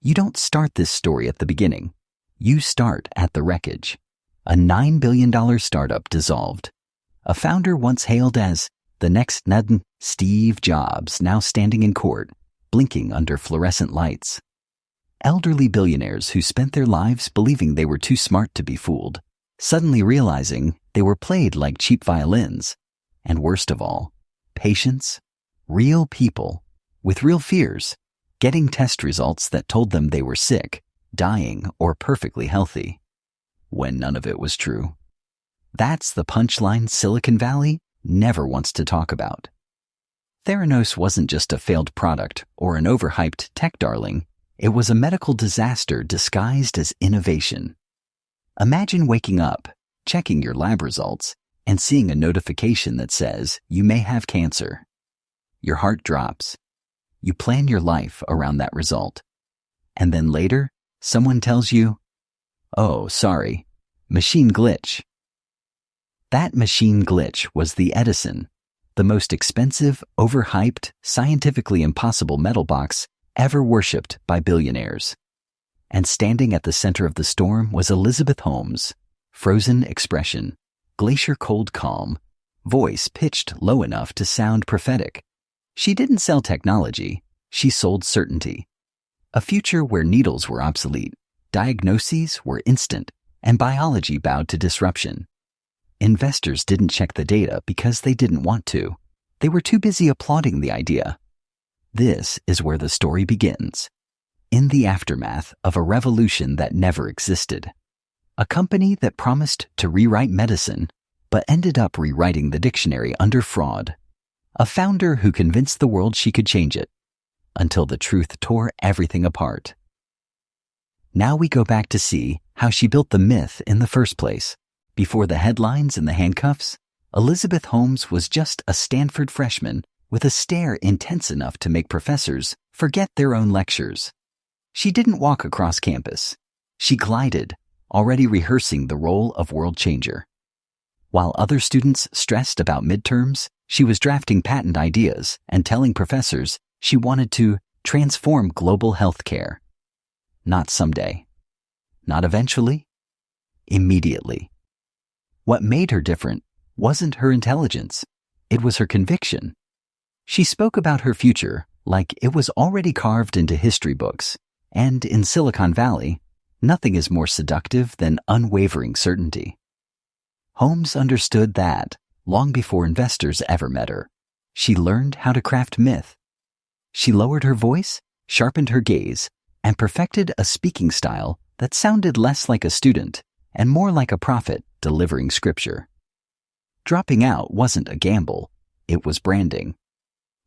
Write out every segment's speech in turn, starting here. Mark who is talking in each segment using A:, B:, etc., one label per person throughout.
A: You don't start this story at the beginning. You start at the wreckage. A $9 billion startup dissolved. A founder once hailed as the next Steve Jobs, now standing in court, blinking under fluorescent lights. Elderly billionaires who spent their lives believing they were too smart to be fooled, suddenly realizing they were played like cheap violins. And worst of all, patients, real people, with real fears, getting test results that told them they were sick, dying, or perfectly healthy, when none of it was true. That's the punchline Silicon Valley never wants to talk about. Theranos wasn't just a failed product or an overhyped tech darling. It was a medical disaster disguised as innovation. Imagine waking up, checking your lab results, and seeing a notification that says you may have cancer. Your heart drops. You plan your life around that result. And then later, someone tells you, "Oh, sorry, machine glitch." That machine glitch was the Edison, the most expensive, overhyped, scientifically impossible metal box ever worshipped by billionaires. And standing at the center of the storm was Elizabeth Holmes, frozen expression, glacier cold calm, voice pitched low enough to sound prophetic. She didn't sell technology, she sold certainty. A future where needles were obsolete, diagnoses were instant, and biology bowed to disruption. Investors didn't check the data because they didn't want to. They were too busy applauding the idea. This is where the story begins. In the aftermath of a revolution that never existed. A company that promised to rewrite medicine, but ended up rewriting the dictionary under fraud. A founder who convinced the world she could change it, until the truth tore everything apart. Now we go back to see how she built the myth in the first place. Before the headlines and the handcuffs, Elizabeth Holmes was just a Stanford freshman with a stare intense enough to make professors forget their own lectures. She didn't walk across campus. She glided, already rehearsing the role of world changer. While other students stressed about midterms, she was drafting patent ideas and telling professors she wanted to transform global healthcare. Not someday. Not eventually. Immediately. What made her different wasn't her intelligence. It was her conviction. She spoke about her future like it was already carved into history books, and in Silicon Valley, nothing is more seductive than unwavering certainty. Holmes understood that long before investors ever met her. She learned how to craft myth. She lowered her voice, sharpened her gaze, and perfected a speaking style that sounded less like a student and more like a prophet delivering scripture. Dropping out wasn't a gamble, it was branding.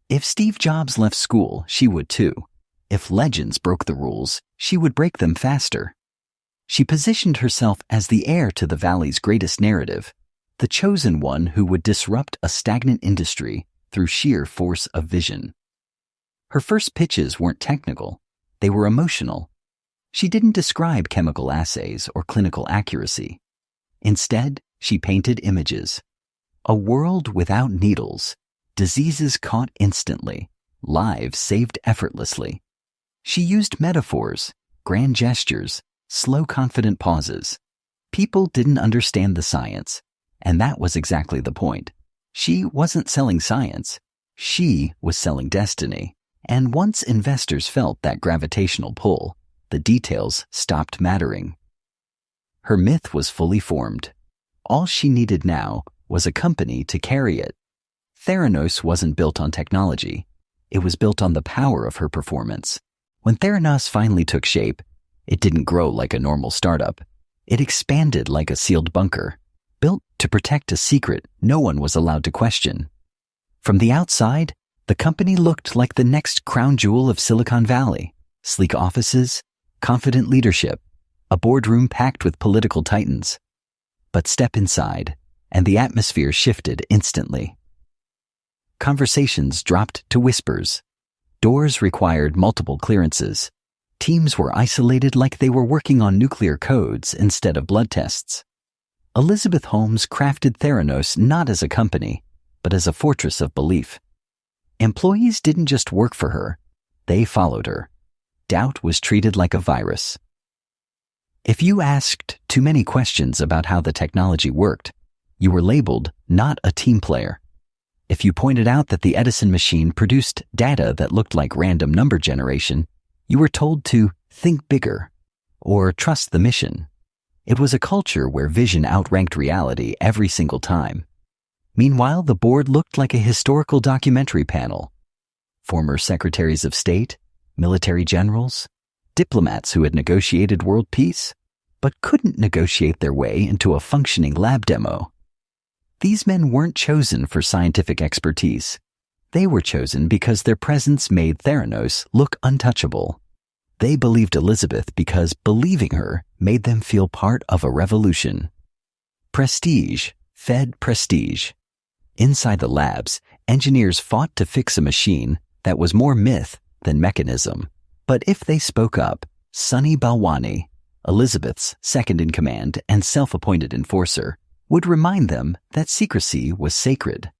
A: If Steve Jobs left school, she would too. If legends broke the rules, she would break them faster. She positioned herself as the heir to the Valley's greatest narrative, the chosen one who would disrupt a stagnant industry through sheer force of vision. Her first pitches weren't technical, they were emotional. She didn't describe chemical assays or clinical accuracy. Instead, she painted images. A world without needles, diseases caught instantly, lives saved effortlessly. She used metaphors, grand gestures, slow confident pauses. People didn't understand the science, and that was exactly the point. She wasn't selling science, she was selling destiny. And once investors felt that gravitational pull, the details stopped mattering. Her myth was fully formed. All she needed now was a company to carry it. Theranos wasn't built on technology. It was built on the power of her performance. When Theranos finally took shape, it didn't grow like a normal startup. It expanded like a sealed bunker, built to protect a secret no one was allowed to question. From the outside, the company looked like the next crown jewel of Silicon Valley. Sleek offices, confident leadership, a boardroom packed with political titans. But step inside, and the atmosphere shifted instantly. Conversations dropped to whispers. Doors required multiple clearances. Teams were isolated like they were working on nuclear codes instead of blood tests. Elizabeth Holmes crafted Theranos not as a company, but as a fortress of belief. Employees didn't just work for her, they followed her. doubt was treated like a virus. If you asked too many questions about how the technology worked, you were labeled not a team player. If you pointed out that the Edison machine produced data that looked like random number generation, you were told to think bigger or trust the mission. It was a culture where vision outranked reality every single time. Meanwhile, the board looked like a historical documentary panel. Former secretaries of state, military generals, diplomats who had negotiated world peace, but couldn't negotiate their way into a functioning lab demo. These men weren't chosen for scientific expertise. They were chosen because their presence made Theranos look untouchable. They believed Elizabeth because believing her made them feel part of a revolution. Prestige fed prestige. Inside the labs, engineers fought to fix a machine that was more myth than mechanism. But if they spoke up, Sunny Balwani, Elizabeth's second-in-command and self-appointed enforcer, would remind them that secrecy was sacred.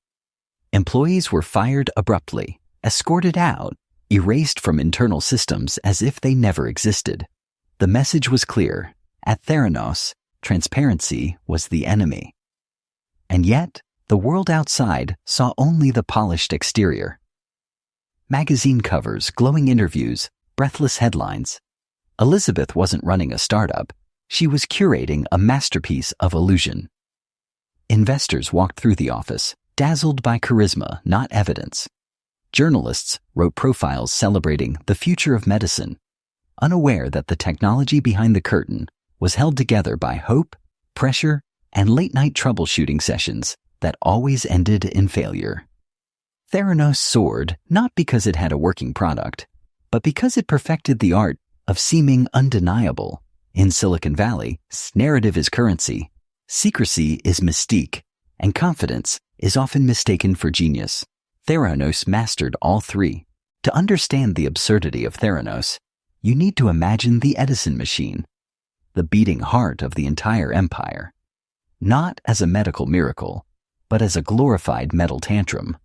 A: Employees were fired abruptly, escorted out, erased from internal systems as if they never existed. The message was clear. At Theranos, transparency was the enemy. And yet, the world outside saw only the polished exterior. Magazine covers, glowing interviews, breathless headlines. Elizabeth wasn't running a startup. She was curating a masterpiece of illusion. Investors walked through the office, dazzled by charisma, not evidence. Journalists wrote profiles celebrating the future of medicine, unaware that the technology behind the curtain was held together by hope, pressure, and late-night troubleshooting sessions that always ended in failure. Theranos soared not because it had a working product, but because it perfected the art of seeming undeniable. In Silicon Valley, narrative is currency, secrecy is mystique, and confidence is often mistaken for genius. Theranos mastered all three. To understand the absurdity of Theranos, you need to imagine the Edison machine, the beating heart of the entire empire, not as a medical miracle, but as a glorified metal tantrum.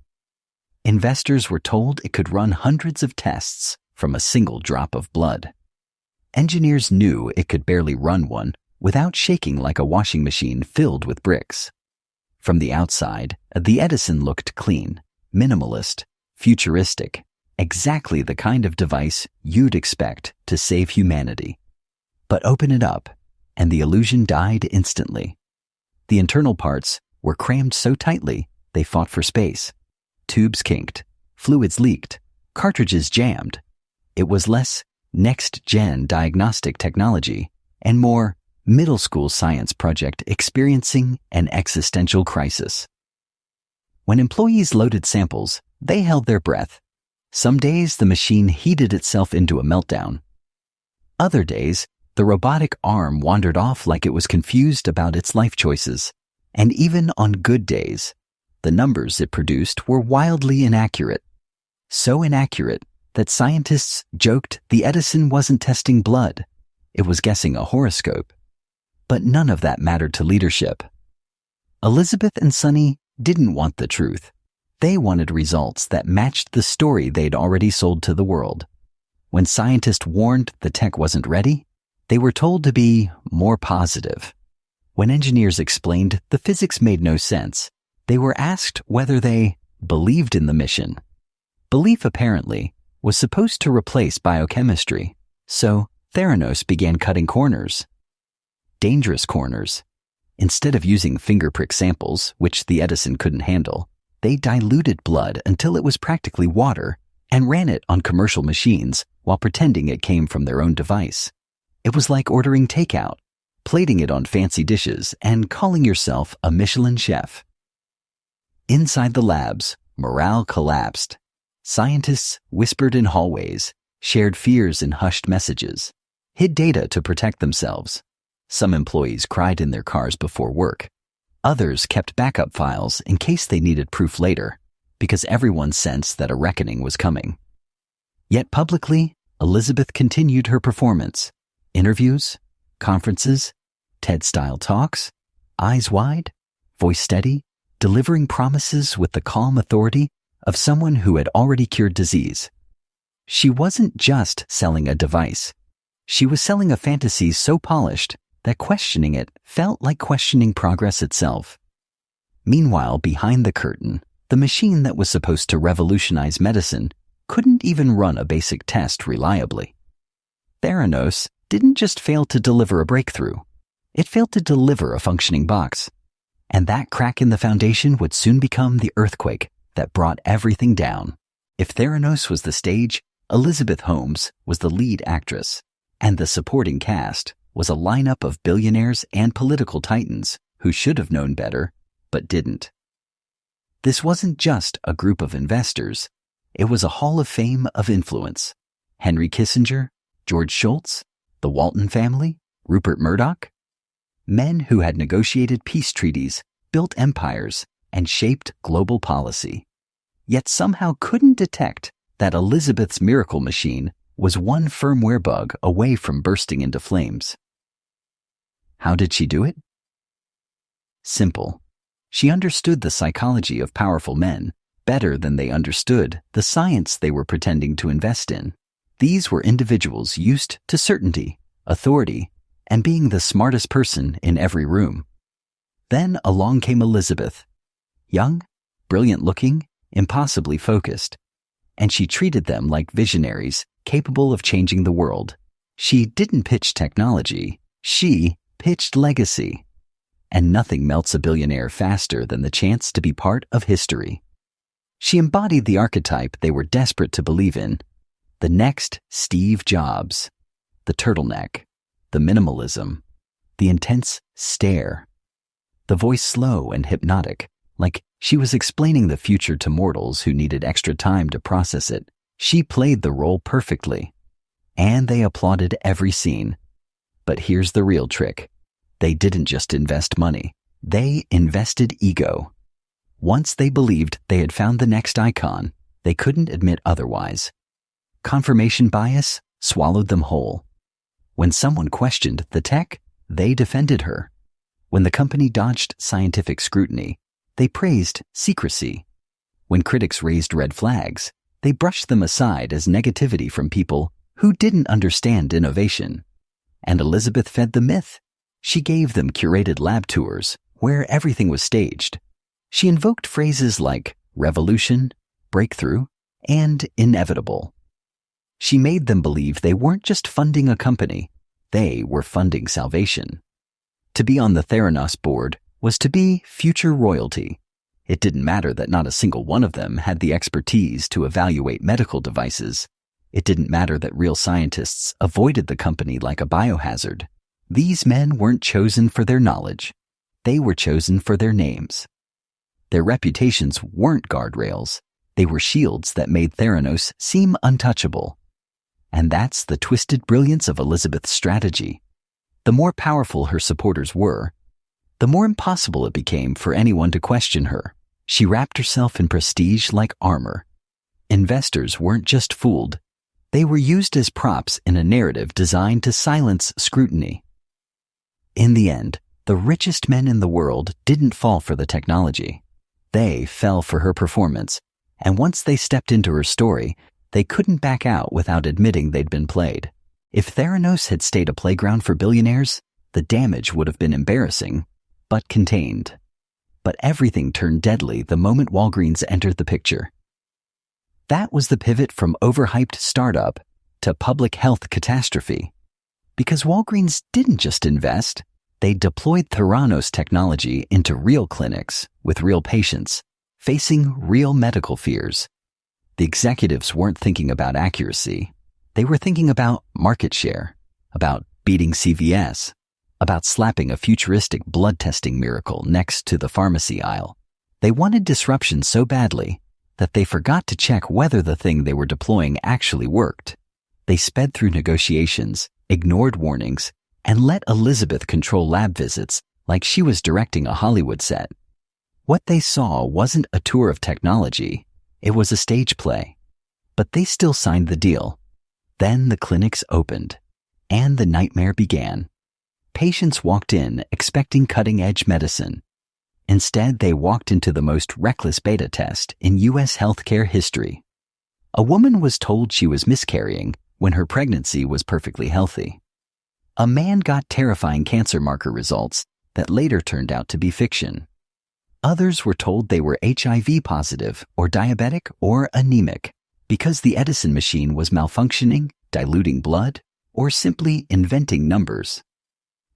A: Investors were told it could run hundreds of tests from a single drop of blood. Engineers knew it could barely run one without shaking like a washing machine filled with bricks. From the outside, the Edison looked clean, minimalist, futuristic, exactly the kind of device you'd expect to save humanity. But open it up, and the illusion died instantly. The internal parts were crammed so tightly they fought for space. Tubes kinked, fluids leaked, cartridges jammed. It was less next-gen diagnostic technology and more middle school science project experiencing an existential crisis. When employees loaded samples, they held their breath. Some days the machine heated itself into a meltdown. Other days, the robotic arm wandered off like it was confused about its life choices. And even on good days, the numbers it produced were wildly inaccurate. So inaccurate that scientists joked the Edison wasn't testing blood. It was guessing a horoscope. But none of that mattered to leadership. Elizabeth and Sunny didn't want the truth. They wanted results that matched the story they'd already sold to the world. When scientists warned the tech wasn't ready, they were told to be more positive. When engineers explained the physics made no sense, they were asked whether they believed in the mission. Belief, apparently, was supposed to replace biochemistry, so Theranos began cutting corners. Dangerous corners. Instead of using finger prick samples, which the Edison couldn't handle, they diluted blood until it was practically water and ran it on commercial machines while pretending it came from their own device. It was like ordering takeout, plating it on fancy dishes, and calling yourself a Michelin chef. Inside the labs, morale collapsed. Scientists whispered in hallways, shared fears in hushed messages, hid data to protect themselves. Some employees cried in their cars before work. Others kept backup files in case they needed proof later, because everyone sensed that a reckoning was coming. Yet publicly, Elizabeth continued her performance. Interviews, conferences, TED-style talks, eyes wide, voice steady, delivering promises with the calm authority of someone who had already cured disease. She wasn't just selling a device. She was selling a fantasy so polished that questioning it felt like questioning progress itself. Meanwhile, behind the curtain, the machine that was supposed to revolutionize medicine couldn't even run a basic test reliably. Theranos didn't just fail to deliver a breakthrough. It failed to deliver a functioning box. And that crack in the foundation would soon become the earthquake that brought everything down. If Theranos was the stage, Elizabeth Holmes was the lead actress, and the supporting cast was a lineup of billionaires and political titans who should have known better, but didn't. This wasn't just a group of investors. It was a hall of fame of influence. Henry Kissinger, George Shultz, the Walton family, Rupert Murdoch. Men who had negotiated peace treaties, built empires, and shaped global policy, yet somehow couldn't detect that Elizabeth's miracle machine was one firmware bug away from bursting into flames. How did she do it? Simple. She understood the psychology of powerful men better than they understood the science they were pretending to invest in. These were individuals used to certainty, authority, and being the smartest person in every room. Then along came Elizabeth, young, brilliant-looking, impossibly focused, and she treated them like visionaries capable of changing the world. She didn't pitch technology, she pitched legacy. And nothing melts a billionaire faster than the chance to be part of history. She embodied the archetype they were desperate to believe in, the next Steve Jobs, the turtleneck, the minimalism, the intense stare, the voice slow and hypnotic, like she was explaining the future to mortals who needed extra time to process it. She played the role perfectly, and they applauded every scene. But here's the real trick. They didn't just invest money. They invested ego. Once they believed they had found the next icon, they couldn't admit otherwise. Confirmation bias swallowed them whole. When someone questioned the tech, they defended her. When the company dodged scientific scrutiny, they praised secrecy. When critics raised red flags, they brushed them aside as negativity from people who didn't understand innovation. And Elizabeth fed the myth. She gave them curated lab tours where everything was staged. She invoked phrases like revolution, breakthrough, and inevitable. She made them believe they weren't just funding a company, they were funding salvation. To be on the Theranos board was to be future royalty. It didn't matter that not a single one of them had the expertise to evaluate medical devices. It didn't matter that real scientists avoided the company like a biohazard. These men weren't chosen for their knowledge. They were chosen for their names. Their reputations weren't guardrails. They were shields that made Theranos seem untouchable. And that's the twisted brilliance of Elizabeth's strategy. The more powerful her supporters were, the more impossible it became for anyone to question her. She wrapped herself in prestige like armor. Investors weren't just fooled. They were used as props in a narrative designed to silence scrutiny. In the end, the richest men in the world didn't fall for the technology. They fell for her performance, and once they stepped into her story, they couldn't back out without admitting they'd been played. If Theranos had stayed a playground for billionaires, the damage would have been embarrassing, but contained. But everything turned deadly the moment Walgreens entered the picture. That was the pivot from overhyped startup to public health catastrophe. Because Walgreens didn't just invest, they deployed Theranos technology into real clinics with real patients, facing real medical fears. The executives weren't thinking about accuracy. They were thinking about market share, about beating CVS, about slapping a futuristic blood testing miracle next to the pharmacy aisle. They wanted disruption so badly that they forgot to check whether the thing they were deploying actually worked. They sped through negotiations, ignored warnings, and let Elizabeth control lab visits like she was directing a Hollywood set. What they saw wasn't a tour of technology, it was a stage play. But they still signed the deal. Then the clinics opened, and the nightmare began. Patients walked in expecting cutting-edge medicine. Instead, they walked into the most reckless beta test in U.S. healthcare history. A woman was told she was miscarrying when her pregnancy was perfectly healthy. A man got terrifying cancer marker results that later turned out to be fiction. Others were told they were HIV positive or diabetic or anemic because the Edison machine was malfunctioning, diluting blood, or simply inventing numbers.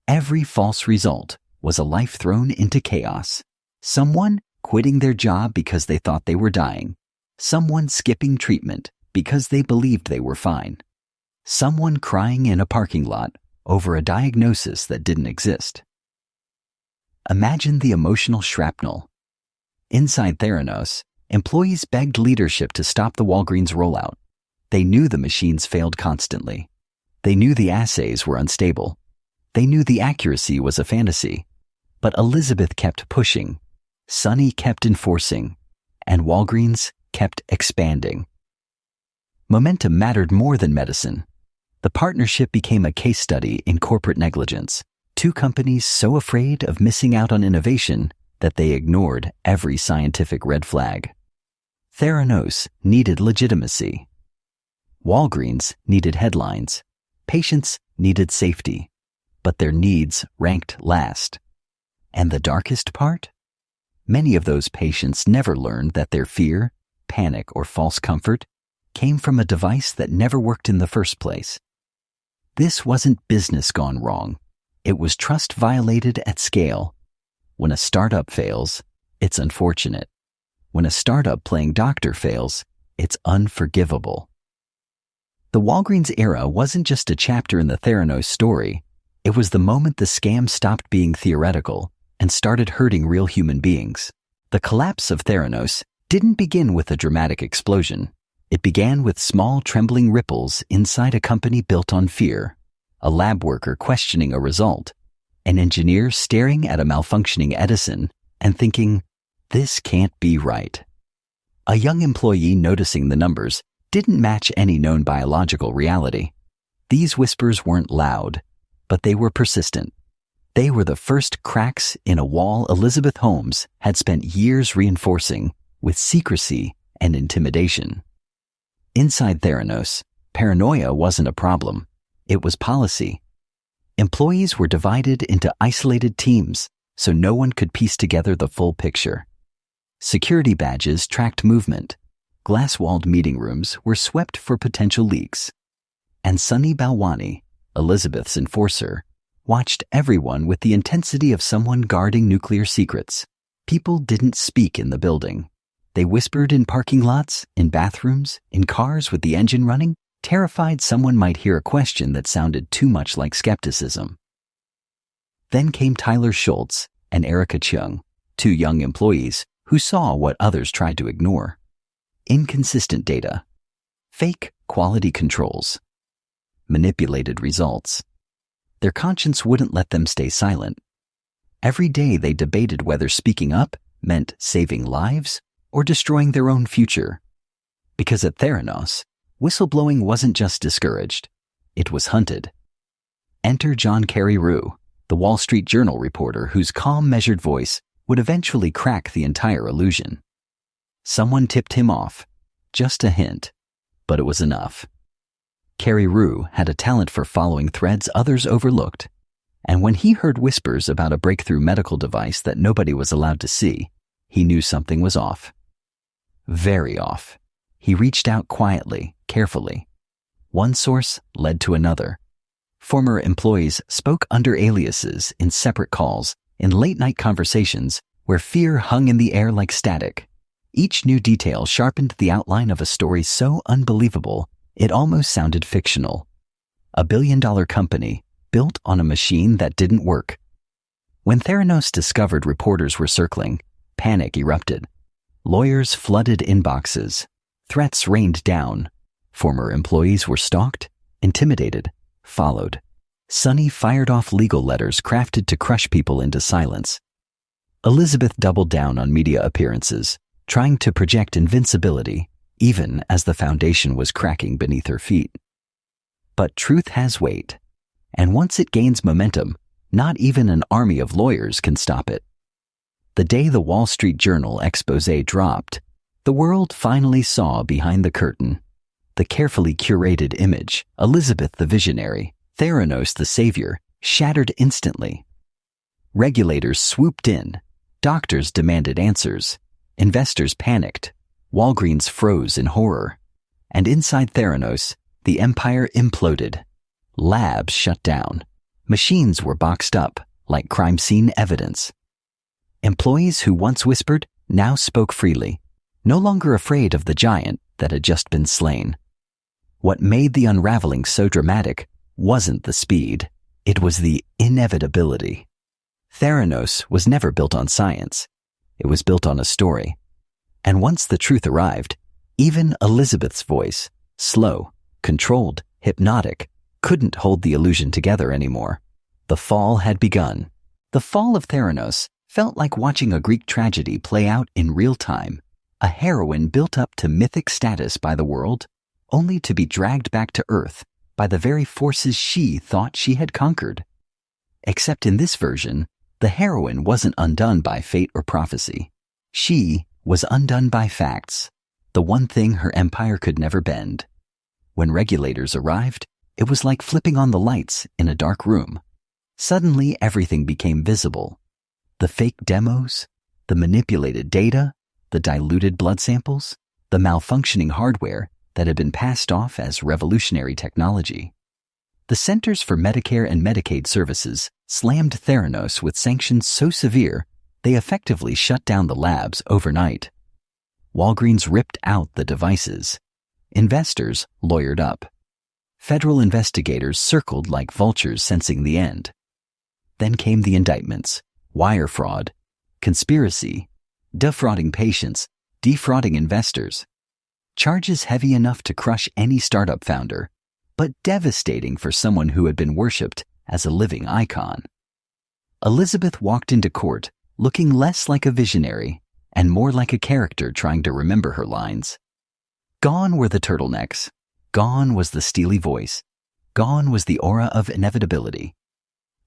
A: Every false result was a life thrown into chaos. Someone quitting their job because they thought they were dying. Someone skipping treatment because they believed they were fine. Someone crying in a parking lot over a diagnosis that didn't exist. Imagine the emotional shrapnel. Inside Theranos, employees begged leadership to stop the Walgreens rollout. They knew the machines failed constantly. They knew the assays were unstable. They knew the accuracy was a fantasy. But Elizabeth kept pushing. Sonny kept enforcing. And Walgreens kept expanding. Momentum mattered more than medicine. The partnership became a case study in corporate negligence. Two companies so afraid of missing out on innovation that they ignored every scientific red flag. Theranos needed legitimacy. Walgreens needed headlines. Patients needed safety. But their needs ranked last. And the darkest part? Many of those patients never learned that their fear, panic, or false comfort came from a device that never worked in the first place. This wasn't business gone wrong. It was trust violated at scale. When a startup fails, it's unfortunate. When a startup playing doctor fails, it's unforgivable. The Walgreens era wasn't just a chapter in the Theranos story. It was the moment the scam stopped being theoretical and started hurting real human beings. The collapse of Theranos didn't begin with a dramatic explosion. It began with small trembling ripples inside a company built on fear. A lab worker questioning a result. An engineer staring at a malfunctioning Edison and thinking, this can't be right. A young employee noticing the numbers didn't match any known biological reality. These whispers weren't loud, but they were persistent. They were the first cracks in a wall Elizabeth Holmes had spent years reinforcing with secrecy and intimidation. Inside Theranos, paranoia wasn't a problem. It was policy. Employees were divided into isolated teams so no one could piece together the full picture. Security badges tracked movement. Glass-walled meeting rooms were swept for potential leaks. And Sunny Balwani, Elizabeth's enforcer, watched everyone with the intensity of someone guarding nuclear secrets. People didn't speak in the building. They whispered in parking lots, in bathrooms, in cars with the engine running, terrified someone might hear a question that sounded too much like skepticism. Then came Tyler Schultz and Erica Chung, two young employees who saw what others tried to ignore. Inconsistent data, fake quality controls, manipulated results. Their conscience wouldn't let them stay silent. Every day they debated whether speaking up meant saving lives or destroying their own future. Because at Theranos, whistleblowing wasn't just discouraged, it was hunted. Enter John Carreyrou, the Wall Street Journal reporter whose calm, measured voice would eventually crack the entire illusion. Someone tipped him off, just a hint, but it was enough. Carreyrou had a talent for following threads others overlooked, and when he heard whispers about a breakthrough medical device that nobody was allowed to see, he knew something was off. Very off. He reached out quietly, carefully. One source led to another. Former employees spoke under aliases in separate calls, in late-night conversations where fear hung in the air like static. Each new detail sharpened the outline of a story so unbelievable it almost sounded fictional. A billion-dollar company built on a machine that didn't work. When Theranos discovered reporters were circling, panic erupted. Lawyers flooded inboxes. Threats rained down. Former employees were stalked, intimidated, followed. Sonny fired off legal letters crafted to crush people into silence. Elizabeth doubled down on media appearances, trying to project invincibility, even as the foundation was cracking beneath her feet. But truth has weight, and once it gains momentum, not even an army of lawyers can stop it. The day the Wall Street Journal expose dropped, the world finally saw behind the curtain. The carefully curated image, Elizabeth the visionary, Theranos the savior, shattered instantly. Regulators swooped in. Doctors demanded answers. Investors panicked. Walgreens froze in horror. And inside Theranos, the empire imploded. Labs shut down. Machines were boxed up like crime scene evidence. Employees who once whispered now spoke freely, no longer afraid of the giant that had just been slain. What made the unraveling so dramatic wasn't the speed, it was the inevitability. Theranos was never built on science. It was built on a story. And once the truth arrived, even Elizabeth's voice, slow, controlled, hypnotic, couldn't hold the illusion together anymore. The fall had begun. The fall of Theranos felt like watching a Greek tragedy play out in real time. A heroine built up to mythic status by the world, only to be dragged back to Earth by the very forces she thought she had conquered. Except in this version, the heroine wasn't undone by fate or prophecy. She was undone by facts, the one thing her empire could never bend. When regulators arrived, it was like flipping on the lights in a dark room. Suddenly, everything became visible. The fake demos, the manipulated data, the diluted blood samples, the malfunctioning hardware that had been passed off as revolutionary technology. The Centers for Medicare and Medicaid Services slammed Theranos with sanctions so severe they effectively shut down the labs overnight. Walgreens ripped out the devices. Investors lawyered up. Federal investigators circled like vultures sensing the end. Then came the indictments: wire fraud, conspiracy, defrauding patients, defrauding investors. Charges heavy enough to crush any startup founder, but devastating for someone who had been worshipped as a living icon. Elizabeth walked into court looking less like a visionary and more like a character trying to remember her lines. Gone were the turtlenecks. Gone was the steely voice. Gone was the aura of inevitability.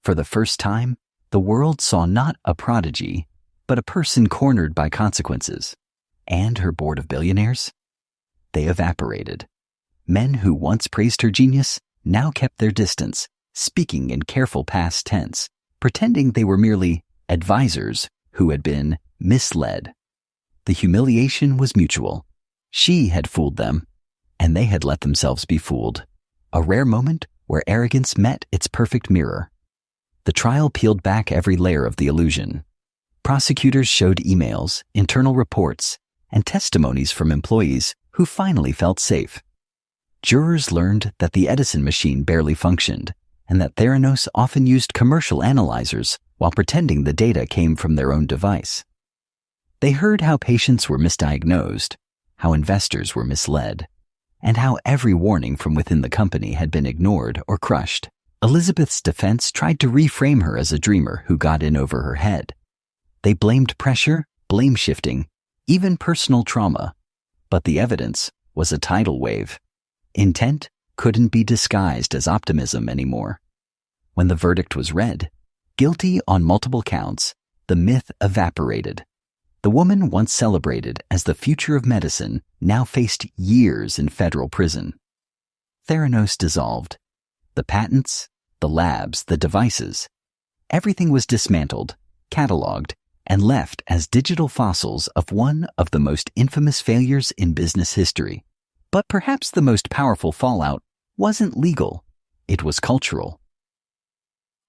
A: For the first time, the world saw not a prodigy, but a person cornered by consequences. And her board of billionaires? They evaporated. Men who once praised her genius now kept their distance, speaking in careful past tense, pretending they were merely advisors who had been misled. The humiliation was mutual. She had fooled them, and they had let themselves be fooled. A rare moment where arrogance met its perfect mirror. The trial peeled back every layer of the illusion. Prosecutors showed emails, internal reports, and testimonies from employees who finally felt safe. Jurors learned that the Edison machine barely functioned, and that Theranos often used commercial analyzers while pretending the data came from their own device. They heard how patients were misdiagnosed, how investors were misled, and how every warning from within the company had been ignored or crushed. Elizabeth's defense tried to reframe her as a dreamer who got in over her head. They blamed pressure, blame shifting, even personal trauma. But the evidence was a tidal wave. Intent couldn't be disguised as optimism anymore. When the verdict was read, guilty on multiple counts, the myth evaporated. The woman once celebrated as the future of medicine now faced years in federal prison. Theranos dissolved. The patents, the labs, the devices, everything was dismantled, cataloged, and left as digital fossils of one of the most infamous failures in business history. But perhaps the most powerful fallout wasn't legal, it was cultural.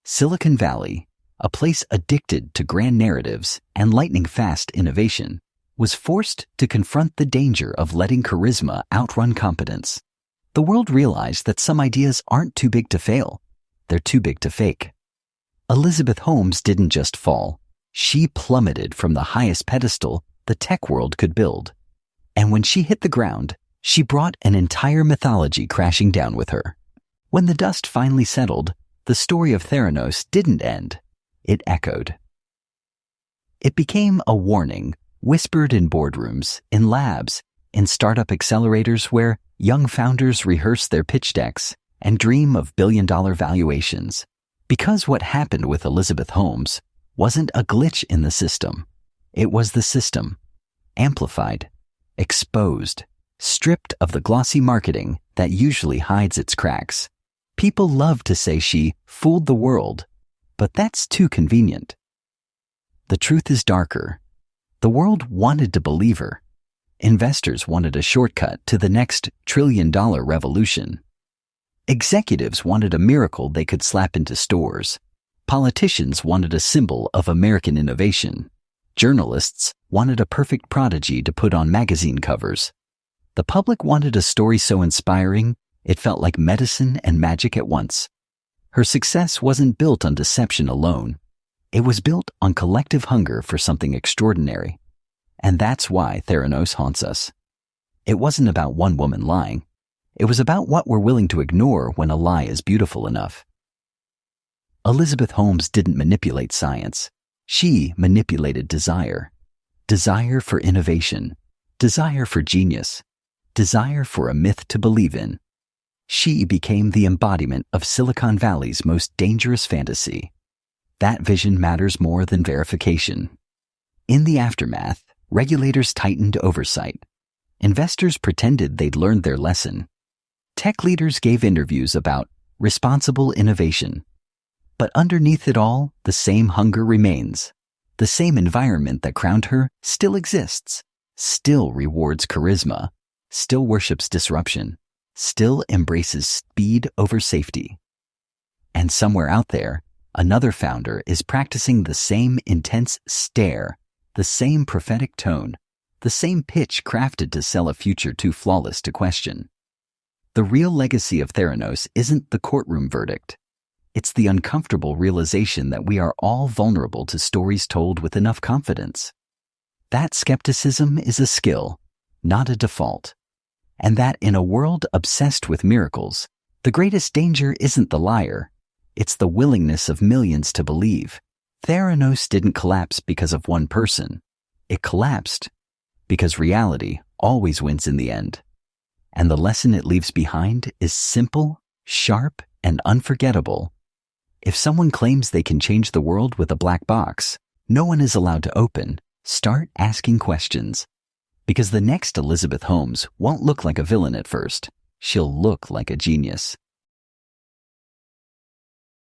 A: Silicon Valley, a place addicted to grand narratives and lightning-fast innovation, was forced to confront the danger of letting charisma outrun competence. The world realized that some ideas aren't too big to fail, they're too big to fake. Elizabeth Holmes didn't just fall. She plummeted from the highest pedestal the tech world could build. And when she hit the ground, she brought an entire mythology crashing down with her. When the dust finally settled, the story of Theranos didn't end. It echoed. It became a warning, whispered in boardrooms, in labs, in startup accelerators where young founders rehearse their pitch decks and dream of billion-dollar valuations. Because what happened with Elizabeth Holmes wasn't a glitch in the system. It was the system, amplified, exposed, stripped of the glossy marketing that usually hides its cracks. People love to say she fooled the world, but that's too convenient. The truth is darker. The world wanted to believe her. Investors wanted a shortcut to the next trillion-dollar revolution. Executives wanted a miracle they could slap into stores. Politicians wanted a symbol of American innovation. Journalists wanted a perfect prodigy to put on magazine covers. The public wanted a story so inspiring, it felt like medicine and magic at once. Her success wasn't built on deception alone. It was built on collective hunger for something extraordinary. And that's why Theranos haunts us. It wasn't about one woman lying. It was about what we're willing to ignore when a lie is beautiful enough. Elizabeth Holmes didn't manipulate science. She manipulated desire. Desire for innovation. Desire for genius. Desire for a myth to believe in. She became the embodiment of Silicon Valley's most dangerous fantasy. That vision matters more than verification. In the aftermath, regulators tightened oversight. Investors pretended they'd learned their lesson. Tech leaders gave interviews about responsible innovation. But underneath it all, the same hunger remains. The same environment that crowned her still exists, still rewards charisma, still worships disruption, still embraces speed over safety. And somewhere out there, another founder is practicing the same intense stare, the same prophetic tone, the same pitch crafted to sell a future too flawless to question. The real legacy of Theranos isn't the courtroom verdict. It's the uncomfortable realization that we are all vulnerable to stories told with enough confidence. That skepticism is a skill, not a default. And that in a world obsessed with miracles, the greatest danger isn't the liar, it's the willingness of millions to believe. Theranos didn't collapse because of one person. It collapsed because reality always wins in the end. And the lesson it leaves behind is simple, sharp, and unforgettable. If someone claims they can change the world with a black box, no one is allowed to open. Start asking questions. Because the next Elizabeth Holmes won't look like a villain at first. She'll look like a genius.